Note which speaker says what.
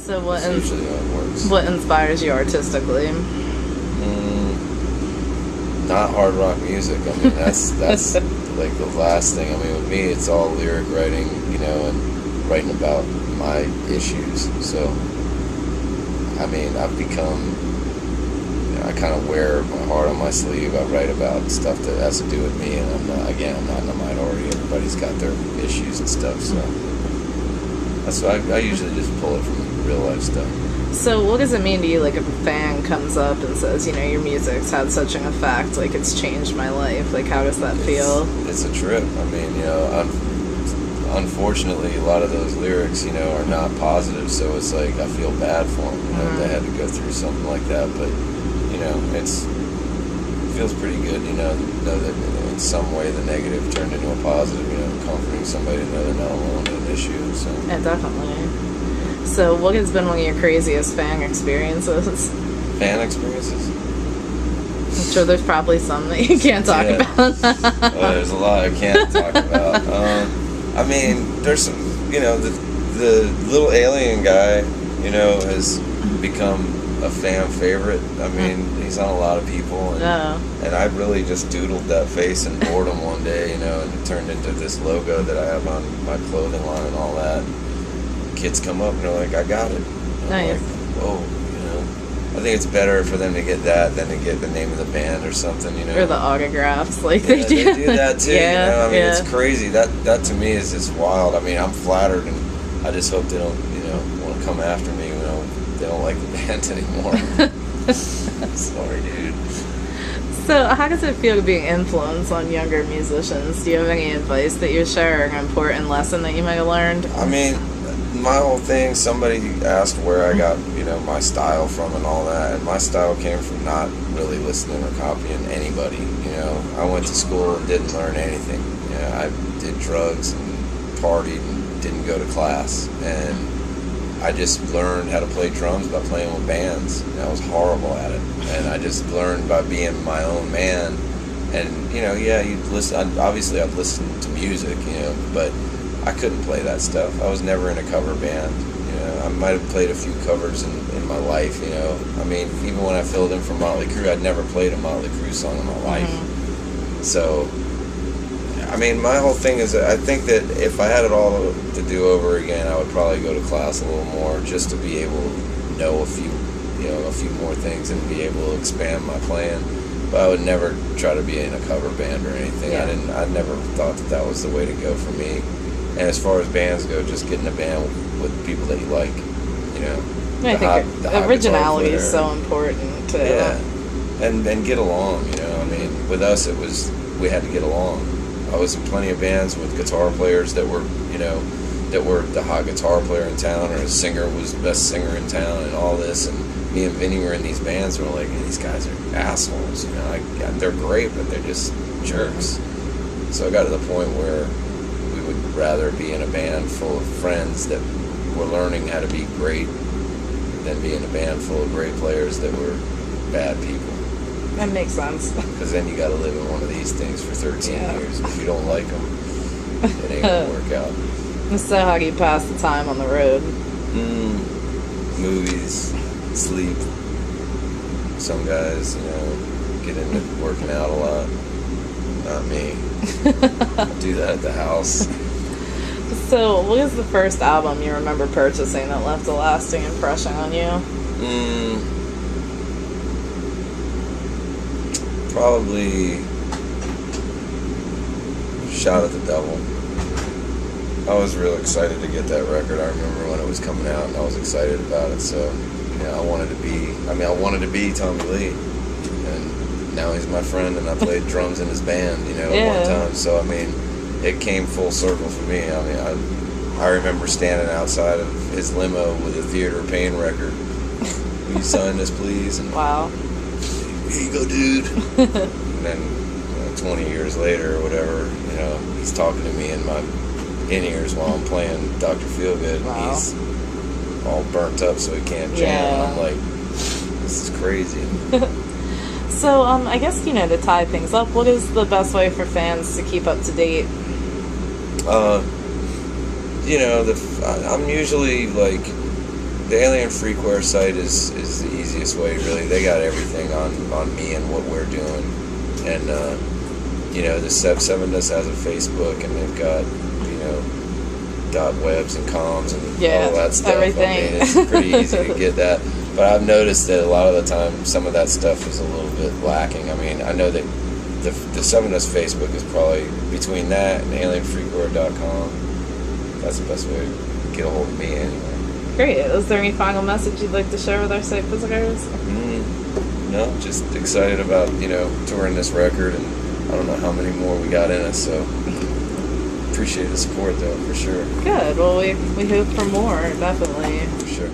Speaker 1: So
Speaker 2: That's usually how it works.
Speaker 1: what inspires you artistically?
Speaker 2: Not hard rock music. I mean, that's like the last thing. I mean, with me, it's all lyric writing, and writing about my issues. So, I mean, I've become, I kind of wear my heart on my sleeve. I write about stuff that has to do with me, and I'm not in the minority. Everybody's got their issues and stuff, so that's why I usually just pull it from real life stuff.
Speaker 1: So what does it mean to you, like, if a fan comes up and says, your music's had such an effect, like, it's changed my life? Like, how does that feel?
Speaker 2: It's a trip. I mean, unfortunately, a lot of those lyrics, are not positive, so it's like I feel bad for them, they had to go through something like that, but, it feels pretty good, know that in some way the negative turned into a positive, comforting somebody to know they're not alone in an issue, so.
Speaker 1: Yeah, definitely. So what has been one of your craziest fan experiences?
Speaker 2: Fan experiences?
Speaker 1: I'm sure there's probably some that you can't talk about.
Speaker 2: There's a lot I can't talk about. I mean, there's some, the little alien guy, has become a fan favorite. I mean, he's on a lot of people, and I really just doodled that face in boredom one day, and it turned into this logo that I have on my clothing line and all that. Kids come up and they're like, I got it.
Speaker 1: Nice.
Speaker 2: Like, whoa, I think it's better for them to get that than to get the name of the band or something,
Speaker 1: Or the autographs, like they do.
Speaker 2: They do that too, I mean, it's crazy. That to me is just wild. I mean, I'm flattered, and I just hope they don't, want to come after me, they don't like the band anymore. Sorry, dude.
Speaker 1: So how does it feel to be an influence on younger musicians? Do you have any advice that you share, or an important lesson that you might have learned?
Speaker 2: I mean, my whole thing, somebody asked where I got, my style from and all that, and my style came from not really listening or copying anybody, I went to school and didn't learn anything. I did drugs and partied and didn't go to class, and I just learned how to play drums by playing with bands, and I was horrible at it, and I just learned by being my own man, and, you'd listen, obviously I'd listen to music, but I couldn't play that stuff. I was never in a cover band. I might have played a few covers in my life. I mean, even when I filled in for Motley Crue, I'd never played a Motley Crue song in my life. So, I mean, my whole thing is that I think that if I had it all to do over again, I would probably go to class a little more just to be able to know a few more things and be able to expand my playing. But I would never try to be in a cover band or anything.
Speaker 1: Yeah.
Speaker 2: I never thought that was the way to go for me. And as far as bands go, just get in a band with people that you like,
Speaker 1: I think originality is so important to
Speaker 2: and get along, I mean, with us we had to get along. I was in plenty of bands with guitar players that were the hot guitar player in town, or a singer was the best singer in town, and all this, and me and Vinny were in these bands and we're like, these guys are assholes, they're great, but they're just jerks. So I got to the point where would rather be in a band full of friends that were learning how to be great than be in a band full of great players that were bad people.
Speaker 1: That makes sense.
Speaker 2: Because then you got to live in one of these things for 13 years. If you don't like them, it ain't going to work out.
Speaker 1: So how do you pass the time on the road?
Speaker 2: Movies, sleep. Some guys, get into working out a lot. Not me. I do that at the house.
Speaker 1: So, what is the first album you remember purchasing that left a lasting impression on you?
Speaker 2: Probably Shout at the Devil. I was real excited to get that record. I remember when it was coming out, and I was excited about it. So, I wanted to be Tommy Lee, and now he's my friend, and I played drums in his band, at one time. So, I mean, it came full circle for me. I mean, I remember standing outside of his limo with a Theater of Pain record. Will you sign this, please? And
Speaker 1: wow.
Speaker 2: Here you go, dude. And then 20 years later or whatever, he's talking to me in my in-ears while I'm playing Dr. Feelgood.
Speaker 1: Wow.
Speaker 2: He's all burnt up so he can't jam. I'm like, this is crazy.
Speaker 1: So, I guess, to tie things up, what is the best way for fans to keep up to date?
Speaker 2: I'm usually, like, the Alien Freakware site is the easiest way, really. They got everything on me and what we're doing. And, the Sevendust has a Facebook, and they've got, .webs and coms and all that stuff.
Speaker 1: Everything.
Speaker 2: I mean, it's pretty easy to get that. But I've noticed that a lot of the time, some of that stuff is a little bit lacking. I mean, I know that the Sevendust Facebook is probably between that and alienfreakware.com. That's the best way to get a hold of me anyway.
Speaker 1: Great. Is there any final message you'd like to share with our site visitors?
Speaker 2: No, just excited about, touring this record, and I don't know how many more we got in us, so appreciate the support, though, for sure.
Speaker 1: Good. Well, we hope for more, definitely.
Speaker 2: For sure.